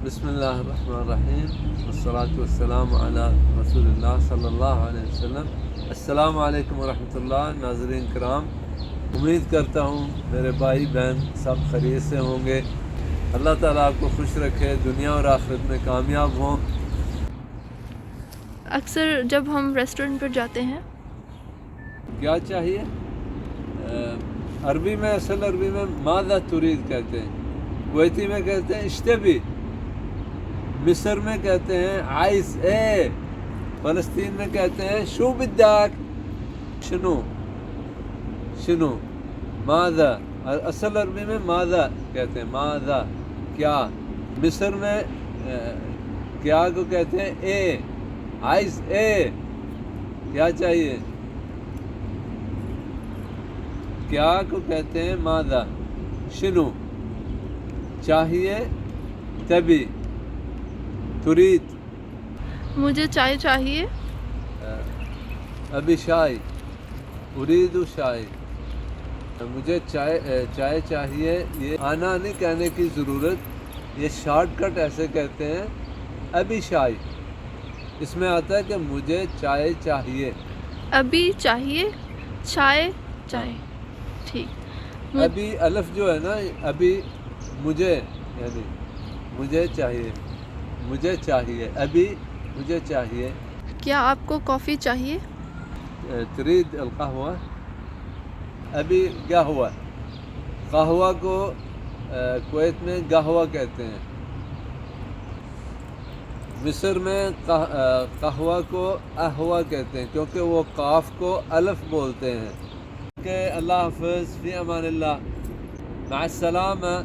بسم اللہ الرحمن الرحیم والصلاة والسلام علی رسول اللہ صلی اللہ علیہ وسلم۔ السلام علیکم ورحمۃ اللہ۔ ناظرین کرام، امید کرتا ہوں میرے بھائی بہن سب خیریت سے ہوں گے۔ اللہ تعالیٰ آپ کو خوش رکھے، دنیا اور آخرت میں کامیاب ہوں۔ اکثر جب ہم ریسٹورنٹ پر جاتے ہیں کیا چاہیے؟ عربی میں، اصل عربی میں ماذا ترید کہتے ہیں، کویتی میں کہتے ہیں اشتبی، مصر میں کہتے ہیں عائز اے، فلسطین میں کہتے ہیں شو بدک، شنو شنو، ماذا، اصل عربی میں ماذا کہتے ہیں، ماذا کیا، مصر میں کیا کو کہتے ہیں اے، عائز اے، کیا چاہیے، کیا کو کہتے ہیں ماذا، شنو چاہیے، تبی، ترید، مجھے چائے چاہیے، ابھی شائے، ارید شائے، مجھے چائے چاہیے۔ یہ آنا نہیں کہنے کی ضرورت، یہ شارٹ کٹ ایسے کہتے ہیں ابھی شائے، اس میں آتا ہے کہ مجھے چائے چاہیے، ابھی چاہیے، چائے چائے، ٹھیک۔ ابھی الف جو ہے نا، ابھی مجھے، یعنی مجھے چاہیے، مجھے چاہیے، ابھی مجھے چاہیے۔ کیا آپ کو کافی چاہیے؟ ترید القہوہ، ابھی قہوہ، قہوہ کو کویت میں قہوہ کہتے ہیں، مصر میں قہوہ کو قہوہ کہتے ہیں، کیونکہ وہ قاف کو الف بولتے ہیں۔ کہ اللہ حافظ، فی امان اللہ، مع السلامہ۔